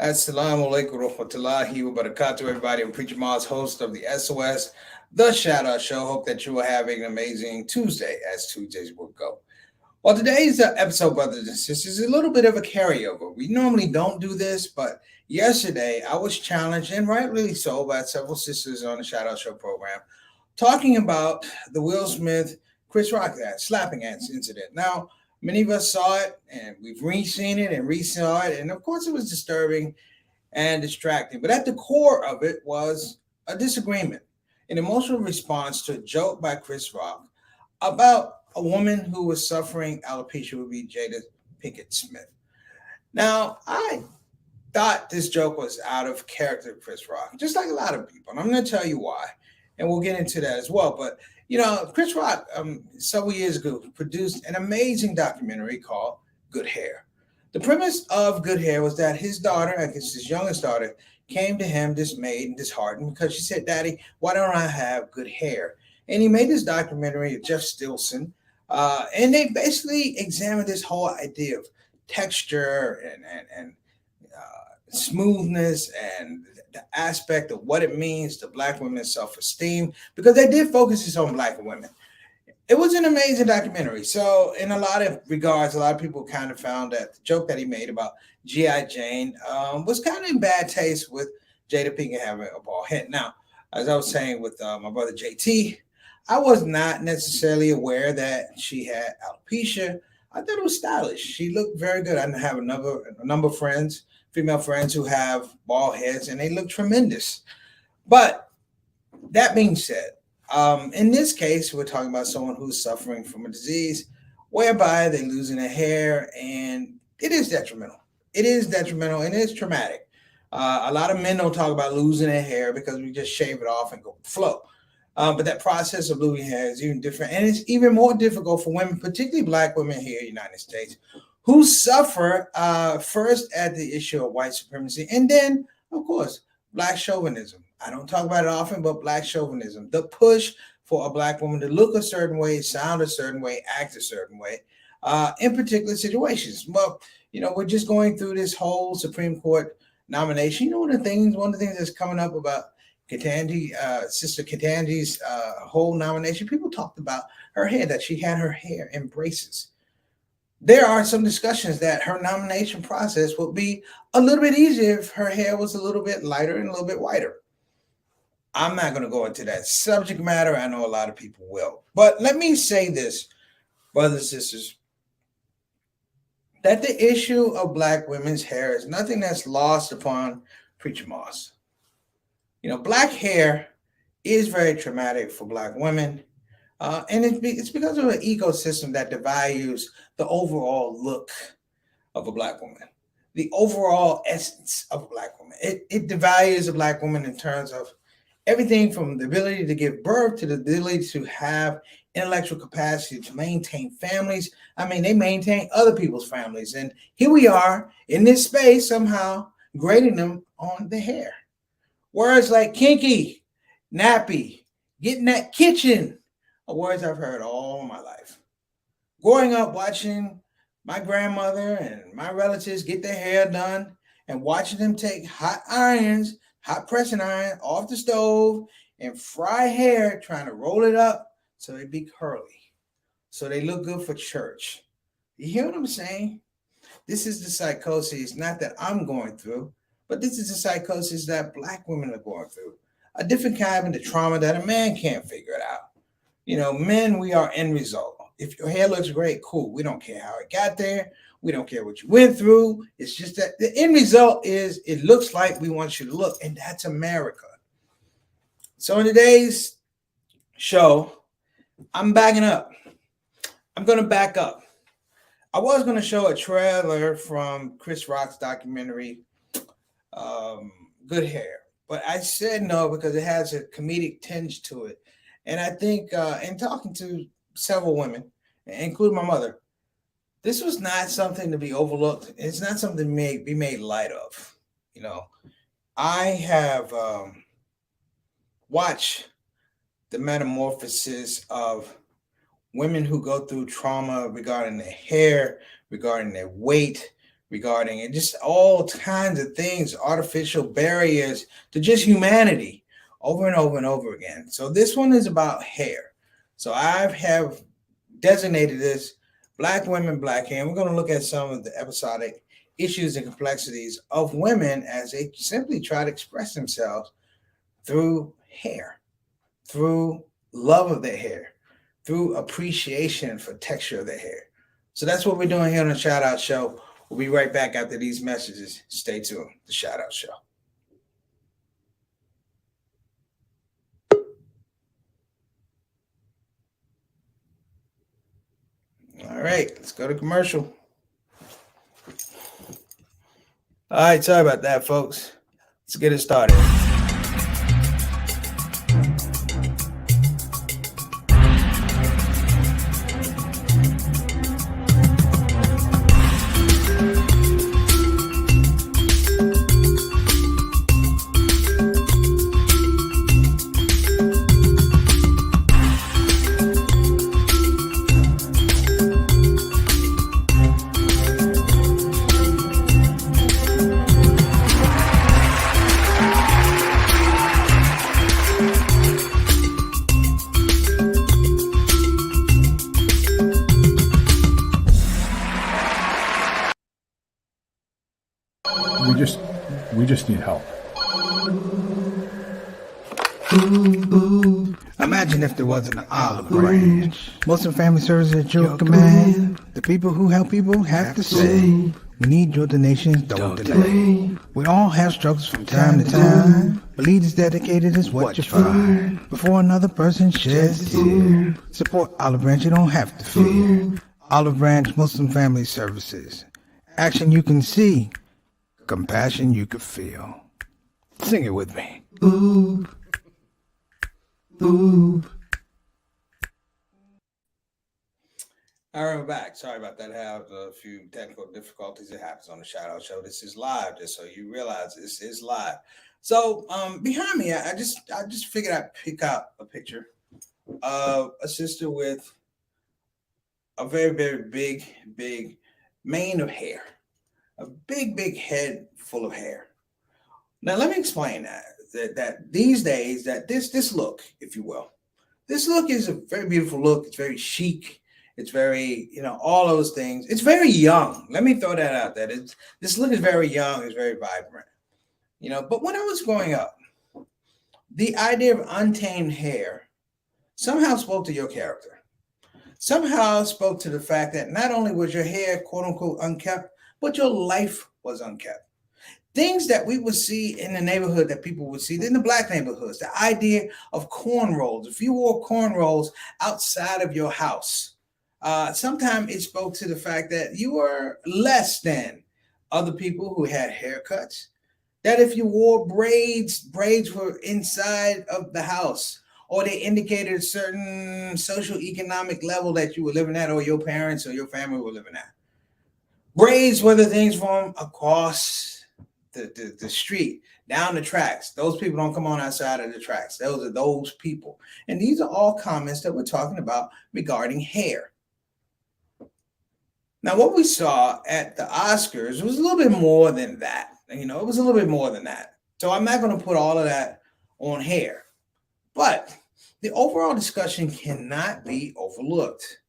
Assalamu alaikum rahmatullahi wa barakatuh, everybody. I'm Preacher Miles, host of the SOS, the Shout Out Show. Hope that you are having an amazing Tuesday, as Tuesdays will go. Well, today's episode, brothers and sisters, is a little bit of a carryover. We normally don't do this, but yesterday I was challenged, and rightly so, by several sisters on the Shout Out Show program, talking about the Will Smith Chris Rock slapping incident. Now, many of us saw it, and we've re-seen it and re-saw it, and of course, it was disturbing and distracting. But at the core of it was a disagreement, an emotional response to a joke by Chris Rock about a woman who was suffering alopecia, would be Jada Pinkett Smith. Now, I thought this joke was out of character, Chris Rock, just like a lot of people. And I'm going to tell you why. And we'll get into that as well. But, Chris Rock, several years ago, produced an amazing documentary called Good Hair. The premise of Good Hair was that his daughter, I guess his youngest daughter, came to him dismayed and disheartened because she said, "Daddy, why don't I have good hair?" And he made this documentary of Jeff Stilson. And they basically examined this whole idea of texture and smoothness and the aspect of what it means to Black women's self-esteem, because they did focus this on Black women. It was an amazing documentary. So, in a lot of regards, a lot of people kind of found that the joke that he made about G.I. Jane was kind of in bad taste with Jada Pinkett having a bald head. Now, as I was saying with my brother JT, I was not necessarily aware that she had alopecia. I thought it was stylish. She looked very good. I have a number of friends, female friends, who have bald heads, and they look tremendous. But that being said, in this case, we're talking about someone who's suffering from a disease whereby they're losing their hair, and it is detrimental. It is detrimental, and it's traumatic. A lot of men don't talk about losing their hair because we just shave it off and go with the flow. But that process of losing hair is even different. And it's even more difficult for women, particularly Black women here in the United States, who suffer first at the issue of white supremacy. And then, of course, Black chauvinism. I don't talk about it often, but Black chauvinism, the push for a Black woman to look a certain way, sound a certain way, act a certain way in particular situations. Well, we're just going through this whole Supreme Court nomination. One of the things that's coming up about Sister Ketanji's whole nomination, people talked about her hair, that she had her hair in braces. There are some discussions that her nomination process would be a little bit easier if her hair was a little bit lighter and a little bit whiter. I'm not going to go into that subject matter. I know a lot of people will. But let me say this, brothers and sisters, that the issue of Black women's hair is nothing that's lost upon Preacher Moss. Black hair is very traumatic for Black women. And it's because of an ecosystem that devalues the overall look of a Black woman, the overall essence of a Black woman. It devalues a Black woman in terms of everything from the ability to give birth to the ability to have intellectual capacity to maintain families. I mean, they maintain other people's families. And here we are in this space somehow grading them on the hair. Words like kinky, nappy, getting that kitchen are words I've heard all my life. Growing up watching my grandmother and my relatives get their hair done and watching them take hot pressing iron off the stove and fry hair, trying to roll it up so it be curly, so they look good for church. You hear what I'm saying? This is the psychosis, not that I'm going through, but this is the psychosis that Black women are going through. A different kind of the trauma that a man can't figure it out. Men, we are end result. If your hair looks great, cool. We don't care how it got there. We don't care what you went through. It's just that the end result is it looks like we want you to look, and that's America. So in today's show, I'm backing up. I'm going to back up. I was going to show a trailer from Chris Rock's documentary, Good Hair, but I said no because it has a comedic tinge to it. And I think in talking to several women, including my mother, this was not something to be overlooked. It's not something to be made light of. I have watched the metamorphosis of women who go through trauma regarding their hair, regarding their weight, regarding it, just all kinds of things, artificial barriers to just humanity over and over and over again. So this one is about hair. So I have designated this Black Women, Black Hair. And we're going to look at some of the episodic issues and complexities of women as they simply try to express themselves through hair, through love of their hair, through appreciation for texture of their hair. So that's what we're doing here on the Shout Out Show. We'll be right back after these messages. Stay tuned. The Shout Out Show. All right, let's go to commercial. All right, sorry about that, folks. Let's get it started. We just need help. Imagine if there wasn't an olive branch. Muslim Family Services at your command. The people who help people have to say, we need your donations, don't delay. We all have struggles from time to time, but leaders dedicated is what you find. Before another person sheds tear, support Olive Branch, you don't have to fear. Olive Branch Muslim Family Services. Action you can see, compassion you could feel. Sing it with me. Ooh. Ooh. All right, we're back. Sorry about that. I have a few technical difficulties. It happens on the Shout Out Show. This is live, just so you realize this is live. So behind me, I just figured I'd pick out a picture of a sister with a very, very big mane of hair. A big head full of hair. Now let me explain that these days that this look, if you will, this look is a very beautiful look. It's very chic. It's very, all those things. It's very young. Let me throw that out there. This look is very young. It's very vibrant. But when I was growing up, the idea of untamed hair somehow spoke to your character. Somehow spoke to the fact that not only was your hair quote unquote unkept, but your life was unkept. Things that we would see in the neighborhood that people would see in the Black neighborhoods, the idea of cornrows. If you wore cornrows outside of your house, sometimes it spoke to the fact that you were less than other people who had haircuts. That if you wore braids were inside of the house, or they indicated a certain social economic level that you were living at, or your parents or your family were living at. Braids were the things from across the street, down the tracks. Those people don't come on outside of the tracks. Those are those people. And these are all comments that we're talking about regarding hair. Now, what we saw at the Oscars was a little bit more than that. It was a little bit more than that. So I'm not going to put all of that on hair. But the overall discussion cannot be overlooked.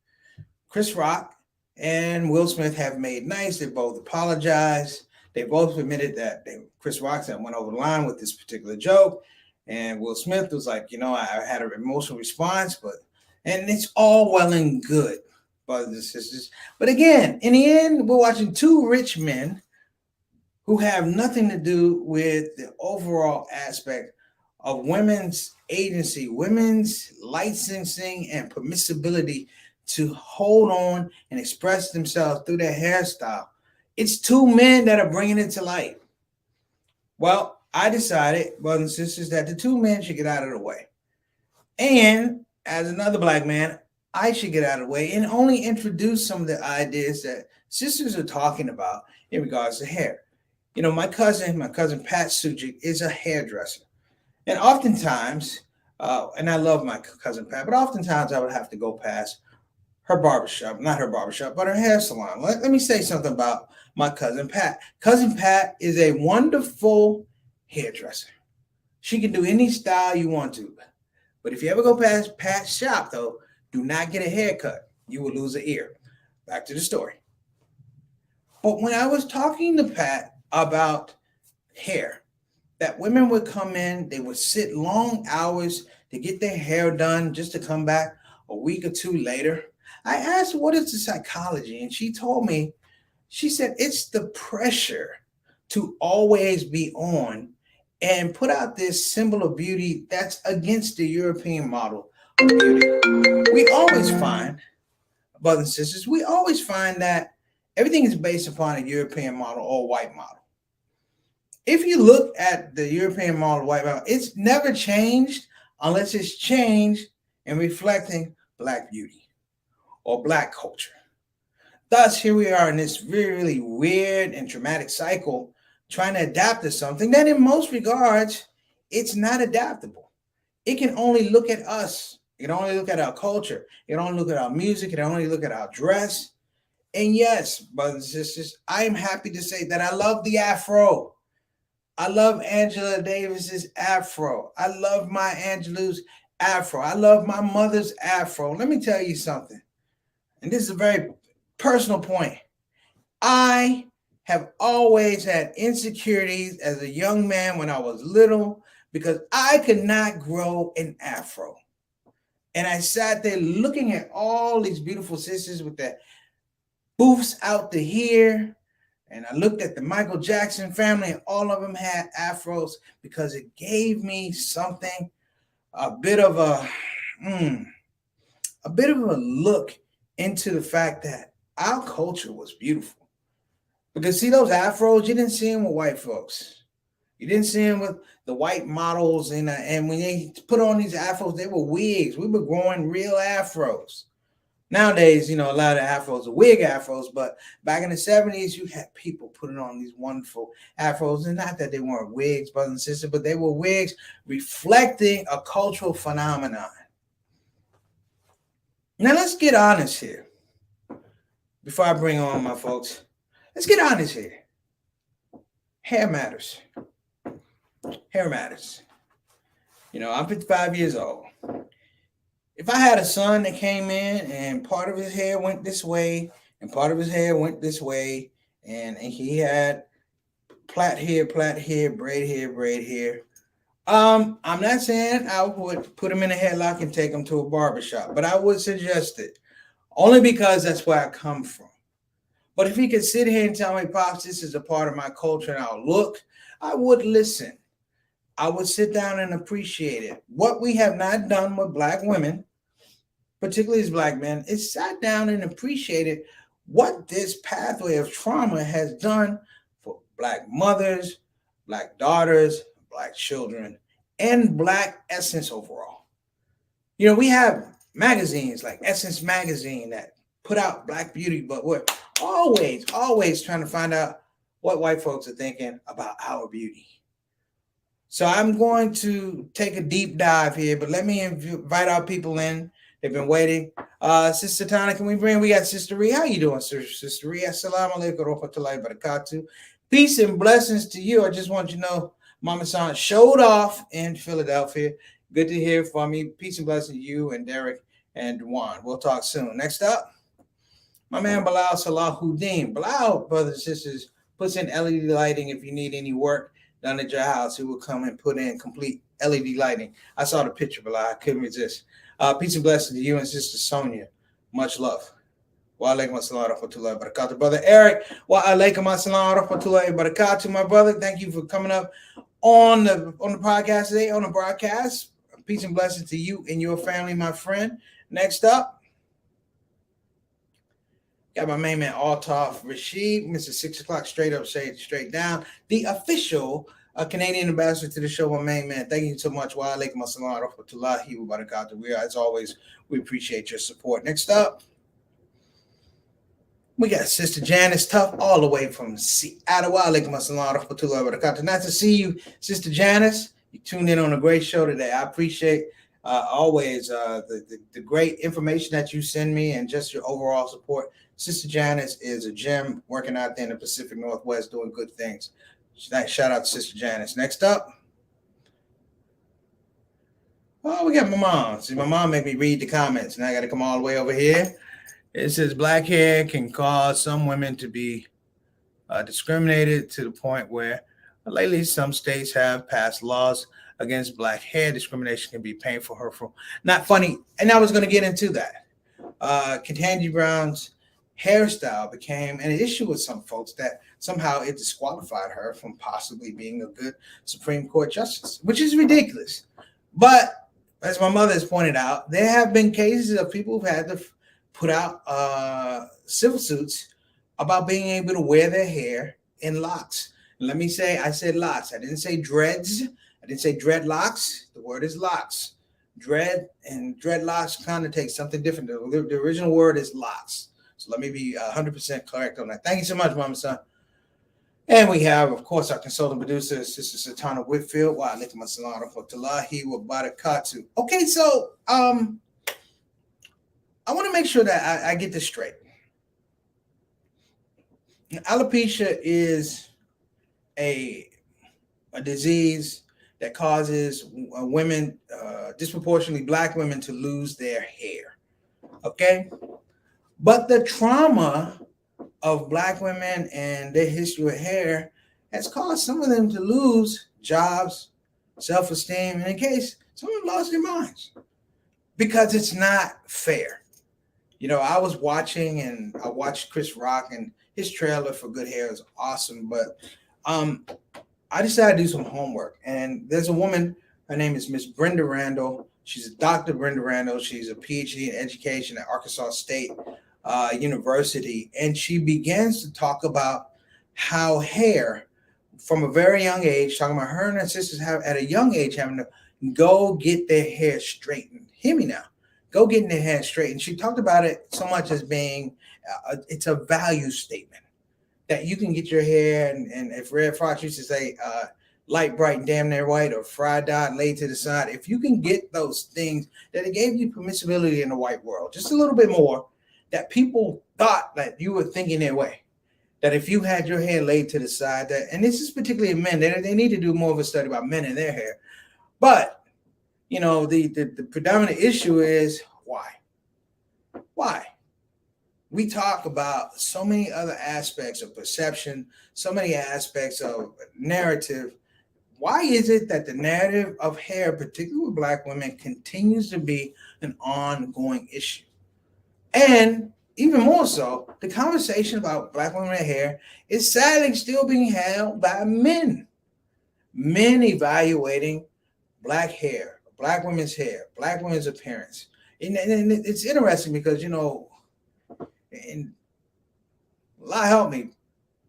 Chris Rock and Will Smith have made nice. They both apologized. They both admitted that Chris Rock went over the line with this particular joke. And Will Smith was like, I had an emotional response, and it's all well and good, brothers and sisters. But again, in the end, we're watching two rich men who have nothing to do with the overall aspect of women's agency, women's licensing and permissibility to hold on and express themselves through their hairstyle. It's two men that are bringing it to light. Well, I decided, brothers and sisters, that the two men should get out of the way. And as another Black man, I should get out of the way and only introduce some of the ideas that sisters are talking about in regards to hair. My cousin Pat Sujic is a hairdresser. And oftentimes, and I love my cousin Pat, but oftentimes I would have to go past her barbershop, not her barbershop, but her hair salon. Let me say something about my cousin Pat. Cousin Pat is a wonderful hairdresser. She can do any style you want to. But if you ever go past Pat's shop, though, do not get a haircut. You will lose an ear. Back to the story. But when I was talking to Pat about hair, that women would come in, they would sit long hours to get their hair done just to come back a week or two later. I asked, what is the psychology? And she told me, she said, it's the pressure to always be on and put out this symbol of beauty that's against the European model of beauty. We always find, brothers and sisters, we always find that everything is based upon a European model or white model. If you look at the European model, white model, it's never changed unless it's changed and reflecting Black beauty or Black culture. Thus, here we are in this really weird and traumatic cycle trying to adapt to something that in most regards, it's not adaptable. It can only look at us. It can only look at our culture. It can only look at our music. It can only look at our dress. And yes, brothers and sisters, I am happy to say that I love the Afro. I love Angela Davis's Afro. I love Maya Angelou's Afro. I love my mother's Afro. Let me tell you something. And this is a very personal point. I have always had insecurities as a young man when I was little because I could not grow an Afro. And I sat there looking at all these beautiful sisters with their boofs out to here. And I looked at the Michael Jackson family, and all of them had Afros because it gave me something, a bit of a look into the fact that our culture was beautiful. Because see those Afros, you didn't see them with white folks. You didn't see them with the white models, and when they put on these Afros, they were wigs. We were growing real Afros. Nowadays, a lot of Afros are wig Afros, but back in the 70s, you had people putting on these wonderful Afros, and not that they weren't wigs, brothers and sisters, but they were wigs reflecting a cultural phenomenon. Now, let's get honest here. Before I bring on my folks, let's get honest here. Hair matters. Hair matters. I'm 55 years old. If I had a son that came in and part of his hair went this way and part of his hair went this way, and he had plait hair, braid hair, I'm not saying I would put him in a headlock and take him to a barbershop, but I would suggest it only because that's where I come from. But if he could sit here and tell me, Pops, this is a part of my culture and our look, I would listen. I would sit down and appreciate it. What we have not done with Black women, particularly as Black men, is sat down and appreciated what this pathway of trauma has done for Black mothers, Black daughters, Black children, and Black essence overall. We have magazines like Essence Magazine that put out Black beauty, but we're always trying to find out what white folks are thinking about our beauty. So I'm going to take a deep dive here, but let me invite our people in. They've been waiting. Sister Tana, we got Sister Rhea. How you doing, Sister Rhea? Assalamu alaikum warahmatullahi wabarakatuh. Peace and blessings to you. I just want you to know Mama San showed off in Philadelphia. Good to hear from you. Peace and blessings to you and Derek and Juan. We'll talk soon. Next up, my man Bilal Salahuddin. Bilal, brothers and sisters, puts in LED lighting if you need any work done at your house. He will come and put in complete LED lighting. I saw the picture, Bilal. I couldn't resist. Peace and blessings to you and Sister Sonia. Much love. Wa alaikum assalam wa rahmatullahi wa barakatuh. Brother Eric, wa alaikum assalam wa rahmatullahi wa barakatuh. My brother, thank you for coming up on the podcast today, on the broadcast. Peace and blessings to you and your family, my friend. Next up, got my main man Altaf Rashid, Mr. 6 o'clock straight up, straight down, the official Canadian ambassador to the show, my main man. Thank you so much. Wa alaikum assalam wa rahmatullahi wa barakatuh. As always, we appreciate your support. Next up, we got Sister Janice Tuff all the way from Seattle. Wa alaikum assalam wa rahmatullahi wa barakatuh. Nice to see you, Sister Janice. You tuned in on a great show today. I appreciate always the great information that you send me and just your overall support. Sister Janice is a gem working out there in the Pacific Northwest doing good things. Shout out to Sister Janice. Next up. Oh, we got my mom. See, my mom made me read the comments. Now I got to come all the way over here. It says black hair can cause some women to be discriminated to the point where lately some states have passed laws against black hair. Discrimination can be painful, hurtful, not funny. And I was going to get into that. Ketanji Brown's hairstyle became an issue with some folks that somehow it disqualified her from possibly being a good Supreme Court justice, which is ridiculous. But as my mother has pointed out, there have been cases of people who've had to put out civil suits about being able to wear their hair in locks. And let me say, I said locks. I didn't say dreads. I didn't say dreadlocks. The word is locks. Dread and dreadlocks connotate something different. The original word is locks. So let me be 100% correct on that. Thank you so much, Mama Son. And we have, of course, our consultant producer, Sister Satana Whitfield. Wow, look at my salon for Talahi with Barakatu. Okay, so I want to make sure that I get this straight. Alopecia is a disease that causes women, disproportionately black women, to lose their hair. Okay? But the trauma of black women and their history with hair has caused some of them to lose jobs, self-esteem, and in case some of them lost their minds because it's not fair. You know, I watched Chris Rock, and his trailer for Good Hair is awesome, but I decided to do some homework. And there's a woman, her name is Miss Brenda Randall. She's a Dr. Brenda Randall. She's a PhD in education at Arkansas State University. And she begins to talk about how hair, from a very young age, talking about her and her sisters have at a young age having to go get their hair straightened. Hear me now. Go getting their hair straightened. She talked about it so much as being, it's a value statement that you can get your hair, and if Red Fox used to say, light, bright, and damn near white, or fried dot, laid to the side, if you can get those things, that it gave you permissibility in the white world, just a little bit more, that people thought that you were thinking their way. That if you had your hair laid to the side, that, and this is particularly men, they need to do more of a study about men and their hair. But, you know, the predominant issue is why? Why? We talk about so many other aspects of perception, so many aspects of narrative. Why is it that the narrative of hair, particularly with black women, continues to be an ongoing issue? And even more so, the conversation about black women and hair is sadly still being held by men. Men evaluating black hair, black women's hair, black women's appearance. And it's interesting because, you know, and Allah help me,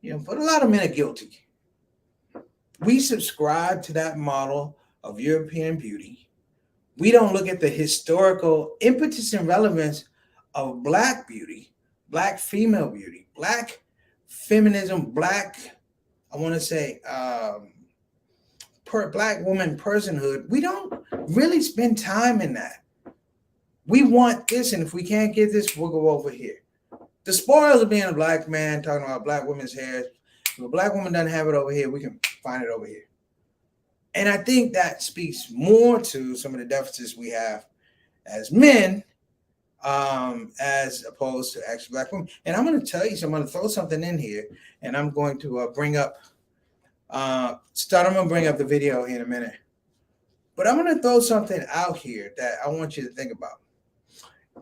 you know, but a lot of men are guilty. We subscribe to that model of European beauty. We don't look at the historical impetus and relevance of black beauty, black female beauty, black feminism, black, I want to say, black woman personhood. We don't really spend time in that. We want this, and if we can't get this, we'll go over here. The spoils of being a black man, talking about black women's hair. If a black woman doesn't have it over here, we can find it over here. And I think that speaks more to some of the deficits we have as men, as opposed to actual black women. And I'm going to tell you, so I'm going to throw something in here, and I'm going to bring up the video in a minute. But I'm going to throw something out here that I want you to think about.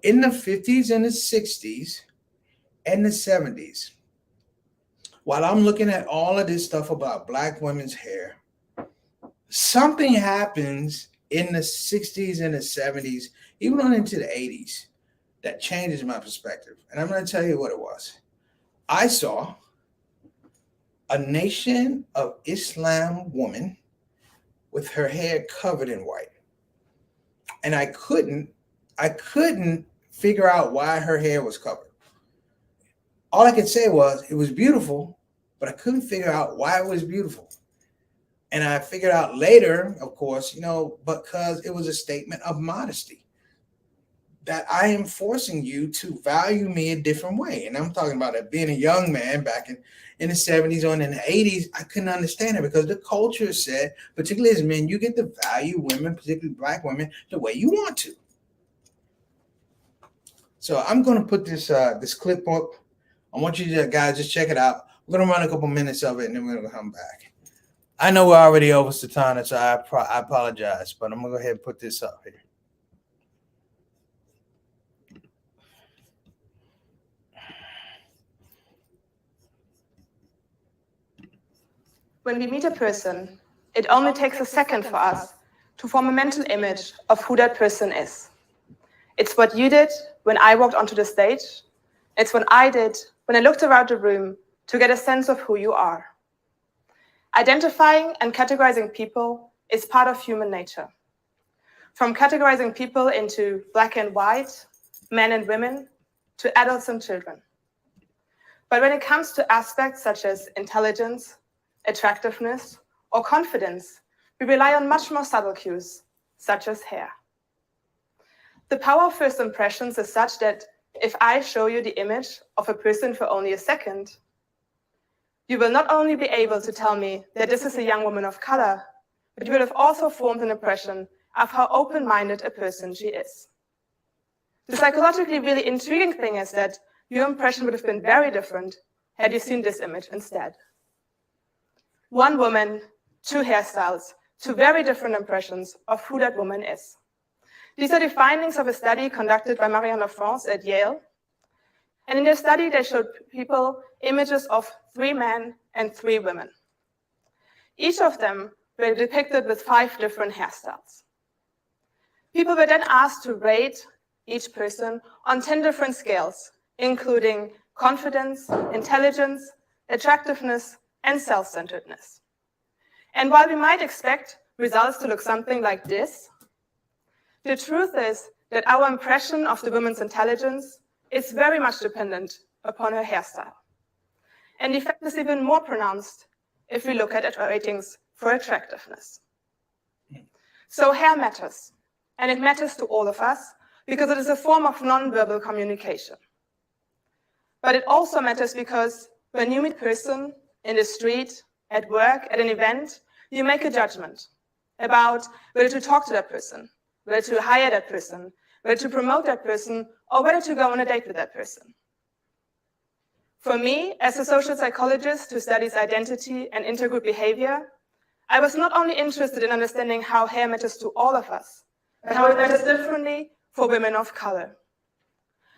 In the 50s and the 60s, and the 70s, while I'm looking at all of this stuff about black women's hair, something happens in the 60s and the 70s, even on into the 80s, that changes my perspective. And I'm going to tell you what it was. I saw a Nation of Islam woman with her hair covered in white. And I couldn't figure out why her hair was covered. All I could say was it was beautiful, but I couldn't figure out why it was beautiful. And I figured out later, of course, you know, because it was a statement of modesty. that I am forcing you to value me a different way. And I'm talking about it being a young man back in the 70s or in the 80s. I couldn't understand it because the culture said, particularly as men, you get to value women, particularly black women, the way you want to. So I'm going to put this clip up. I want you to guys just check it out. We're going to run a couple minutes of it and then we're going to come back. I know we're already over Satana, so I apologize, but I'm going to go ahead and put this up here. When we meet a person, it only takes a second for us to form a mental image of who that person is. It's what you did when I walked onto the stage. It's what I did when I looked around the room to get a sense of who you are. Identifying and categorizing people is part of human nature. From categorizing people into black and white, men and women, to adults and children. But when it comes to aspects such as intelligence, attractiveness, or confidence, we rely on much more subtle cues, such as hair. The power of first impressions is such that if I show you the image of a person for only a second, you will not only be able to tell me that this is a young woman of color, but you will have also formed an impression of how open-minded a person she is. The psychologically really intriguing thing is that your impression would have been very different had you seen this image instead. One woman, two hairstyles, two very different impressions of who that woman is. These are the findings of a study conducted by Marianne LaFrance at Yale. And in their study, they showed people images of 3 men and 3 women. Each of them were depicted with 5 different hairstyles. People were then asked to rate each person on 10 different scales, including confidence, intelligence, attractiveness, and self-centeredness. And while we might expect results to look something like this, the truth is that our impression of the woman's intelligence is very much dependent upon her hairstyle. And the effect is even more pronounced if we look at ratings for attractiveness. So hair matters, and it matters to all of us because it is a form of nonverbal communication. But it also matters because when you meet a person in the street, at work, at an event, you make a judgment about whether to talk to that person, whether to hire that person, whether to promote that person, or whether to go on a date with that person. For me, as a social psychologist who studies identity and intergroup behavior, I was not only interested in understanding how hair matters to all of us, but how it matters differently for women of color.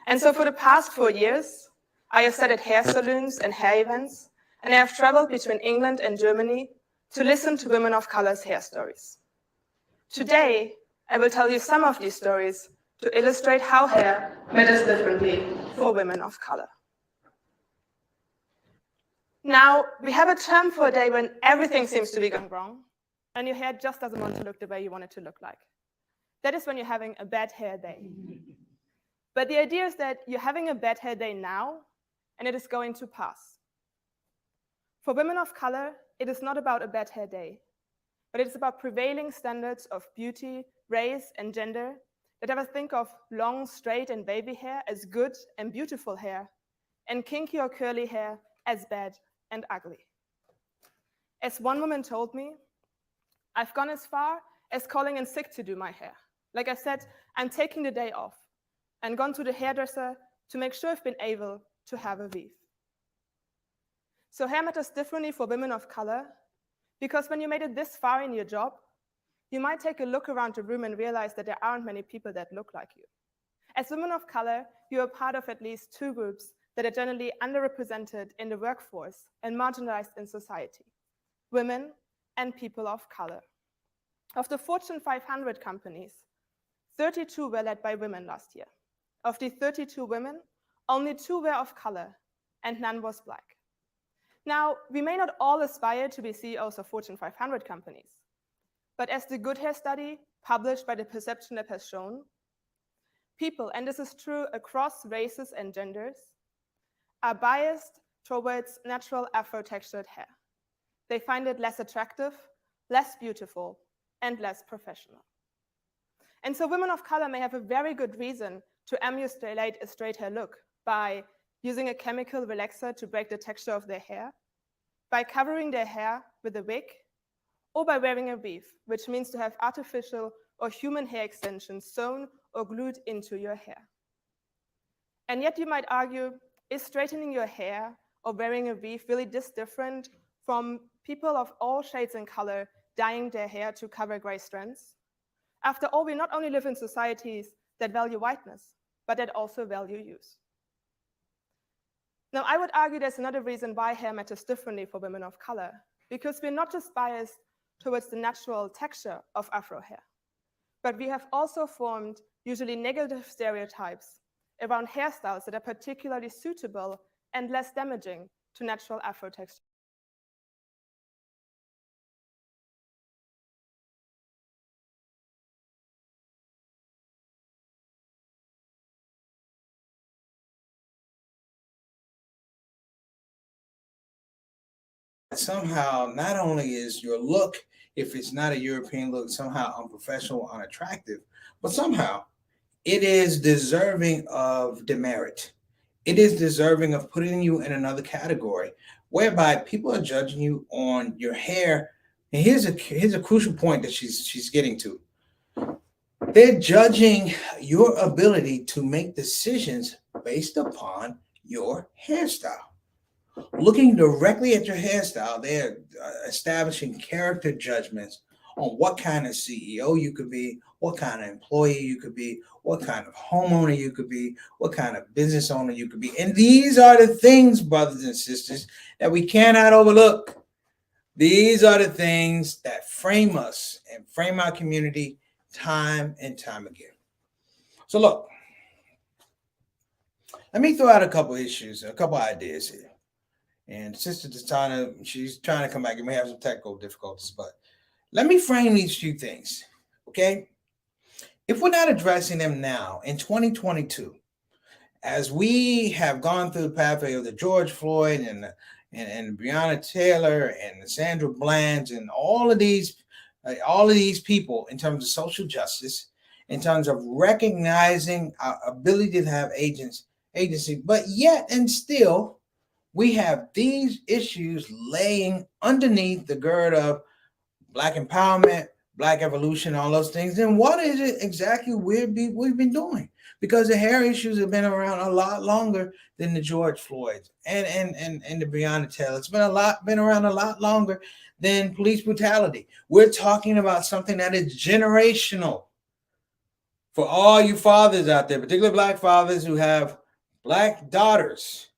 And so for the past 4 years, I have studied hair salons and hair events, and I have traveled between England and Germany to listen to women of color's hair stories. Today, I will tell you some of these stories to illustrate how hair matters differently for women of color. Now, we have a term for a day when everything seems to be going wrong, and your hair just doesn't want to look the way you want it to look like. That is when you're having a bad hair day. But the idea is that you're having a bad hair day now, and it is going to pass. For women of color, it is not about a bad hair day, but it is about prevailing standards of beauty, race, and gender that have us think of long, straight, and wavy hair as good and beautiful hair, and kinky or curly hair as bad and ugly. As one woman told me, I've gone as far as calling in sick to do my hair. Like I said, I'm taking the day off and gone to the hairdresser to make sure I've been able to have a weave. So hair matters differently for women of color because when you made it this far in your job, you might take a look around the room and realize that there aren't many people that look like you. As women of color, you are part of at least 2 groups that are generally underrepresented in the workforce and marginalized in society: women and people of color. Of the Fortune 500 companies, 32 were led by women last year. Of the 32 women, only 2 were of color, and none was Black. Now, we may not all aspire to be CEOs of Fortune 500 companies, but as the Good Hair study published by the Perception Lab has shown, people, and this is true across races and genders, are biased towards natural Afro-textured hair. They find it less attractive, less beautiful, and less professional. And so women of color may have a very good reason to emulate a straight hair look by using a chemical relaxer to break the texture of their hair, by covering their hair with a wig, or by wearing a weave, which means to have artificial or human hair extensions sewn or glued into your hair. And yet you might argue, is straightening your hair or wearing a weave really this different from people of all shades and color dyeing their hair to cover gray strands? After all, we not only live in societies that value whiteness, but that also value youth. Now, I would argue there's another reason why hair matters differently for women of color, because we're not just biased towards the natural texture of Afro hair, but we have also formed usually negative stereotypes around hairstyles that are particularly suitable and less damaging to natural Afro texture. Somehow, not only is your look, if it's not a European look, somehow unprofessional, unattractive, but somehow it is deserving of demerit. It is deserving of putting you in another category, whereby people are judging you on your hair. And here's a crucial point that she's getting to. They're judging your ability to make decisions based upon your hairstyle. Looking directly at your hairstyle, they're establishing character judgments on what kind of CEO you could be, what kind of employee you could be, what kind of homeowner you could be, what kind of business owner you could be. And these are the things, brothers and sisters, that we cannot overlook. These are the things that frame us and frame our community time and time again. So look, let me throw out a couple issues, a couple ideas here. And Sister Tatiana, she's trying to come back. You may have some technical difficulties, but let me frame these few things, okay? If we're not addressing them now in 2022, as we have gone through the pathway of the George Floyd and Breonna Taylor and the Sandra Bland's and all of these people in terms of social justice, in terms of recognizing our ability to have agency, but yet and still, we have these issues laying underneath the gird of Black empowerment, Black evolution, all those things. Then what is it exactly we've been doing? Because the hair issues have been around a lot longer than the George Floyd and the Breonna Taylor. It's been around a lot longer than police brutality. We're talking about something that is generational. For all you fathers out there, particularly Black fathers who have Black daughters,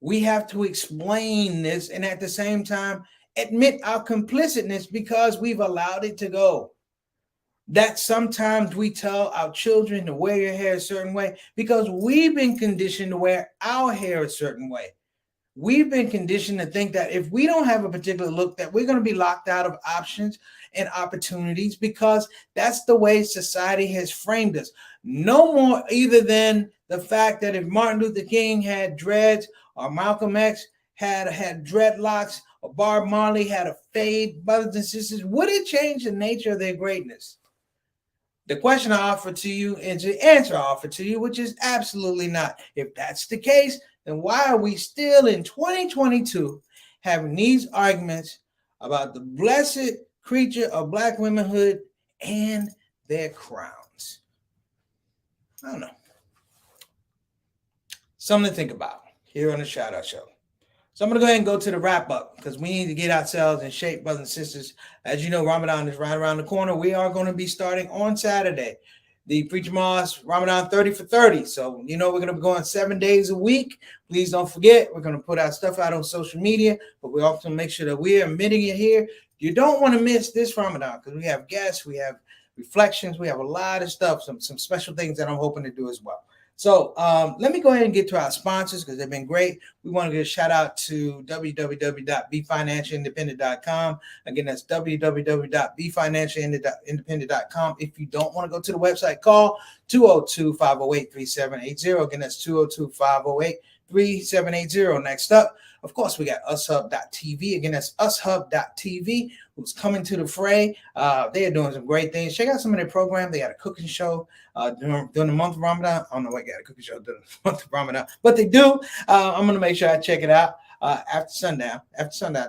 we have to explain this and at the same time admit our complicitness because we've allowed it to go. That sometimes we tell our children to wear your hair a certain way because we've been conditioned to wear our hair a certain way. We've been conditioned to think that if we don't have a particular look, that we're going to be locked out of options and opportunities because that's the way society has framed us. No more either than the fact that if Martin Luther King had dreads or Malcolm X had dreadlocks or Bob Marley had a fade, brothers and sisters, would it change the nature of their greatness? The question I offer to you and the answer I offer to you, which is absolutely not. If that's the case, then why are we still in 2022 having these arguments about the blessed creature of Black womanhood and their crowns? I don't know. Something to think about here on the Shout Out Show. So I'm going to go ahead and go to the wrap up because we need to get ourselves in shape, brothers and sisters. As you know, Ramadan is right around the corner. We are going to be starting on Saturday, the Preacher Moss Ramadan 30 for 30. So, you know, we're going to be going 7 days a week. Please don't forget, we're going to put our stuff out on social media, but we also make sure that we're admitting it here. You don't want to miss this Ramadan because we have guests, we have reflections, we have a lot of stuff, some special things that I'm hoping to do as well. So let me go ahead and get to our sponsors because they've been great. We want to give a shout out to www.befinancialindependent.com. Again, that's www.befinancialindependent.com. If you don't want to go to the website, call 202-508-3780. Again, that's 202-508-3780. Next up, Of course, we got ushub.tv. Again, that's ushub.tv, who's coming to the fray. They are doing some great things. Check out some of their program. They got a cooking show during the month of Ramadan. I don't know why they got a cooking show during the month of Ramadan, but they do. I'm going to make sure I check it out. After sundown,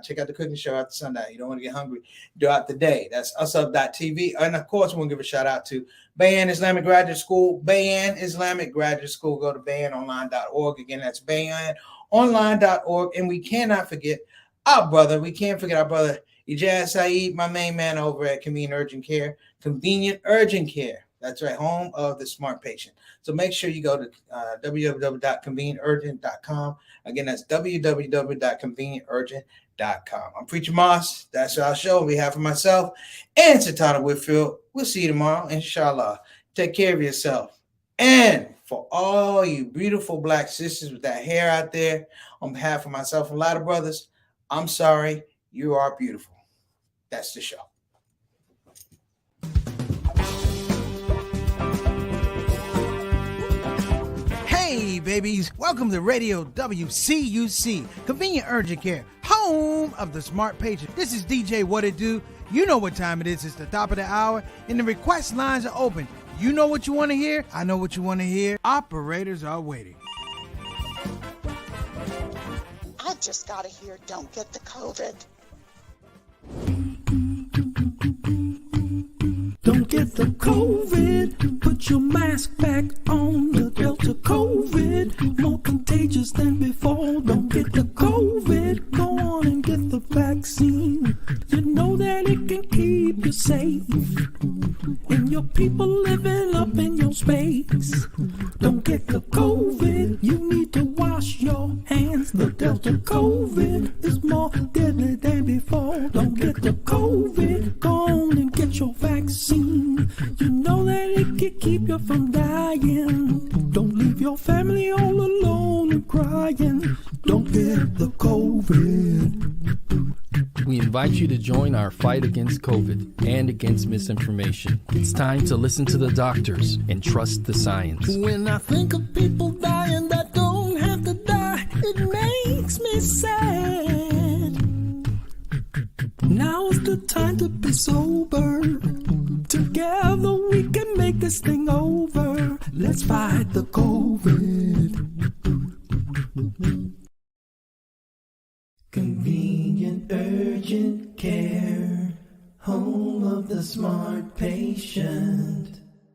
check out the cooking show after sundown. You don't want to get hungry throughout the day. That's usup.tv. And of course, we'll give a shout out to Bayan Islamic Graduate School. Bayan Islamic Graduate School. Go to bayanonline.org. Again, that's bayanonline.org. And we cannot forget our brother. We can't forget our brother, Ijaz Saeed, my main man over at Convenient Urgent Care. Convenient Urgent Care. That's right, home of the smart patient. So make sure you go to www.convenienturgent.com. Again, that's www.convenienturgent.com. I'm Preacher Moss. That's our show. On behalf of myself and Satana Whitfield, we'll see you tomorrow, inshallah. Take care of yourself. And for all you beautiful black sisters with that hair out there, on behalf of myself and a lot of brothers, I'm sorry. You are beautiful. That's the show. Hey, babies. Welcome to Radio WCUC, Convenient Urgent Care, home of the smart patient. This is DJ What It Do. You know what time it is. It's the top of the hour, and the request lines are open. You know what you want to hear? I know what you want to hear. Operators are waiting. I just got to hear Don't Get the COVID. Don't get the COVID. Put your mask back on. The Delta COVID, more contagious than before. Don't get the COVID. Go on and get the vaccine. You know that it can keep you safe, and your people living up in your space. Don't get the COVID. You need to wash your hands. The Delta COVID is more deadly than before. Don't get the COVID. Go on and get your vaccine. You know that it can keep you from dying. Don't leave your family all alone and crying. Don't get the COVID. We invite you to join our fight against COVID and against misinformation. It's time to listen to the doctors and trust the science. When I think of people dying that don't have to die, it makes me sad. Now's the time to be sober. Together we can make this thing over. Let's fight the COVID. Convenient urgent care, home of the smart patient.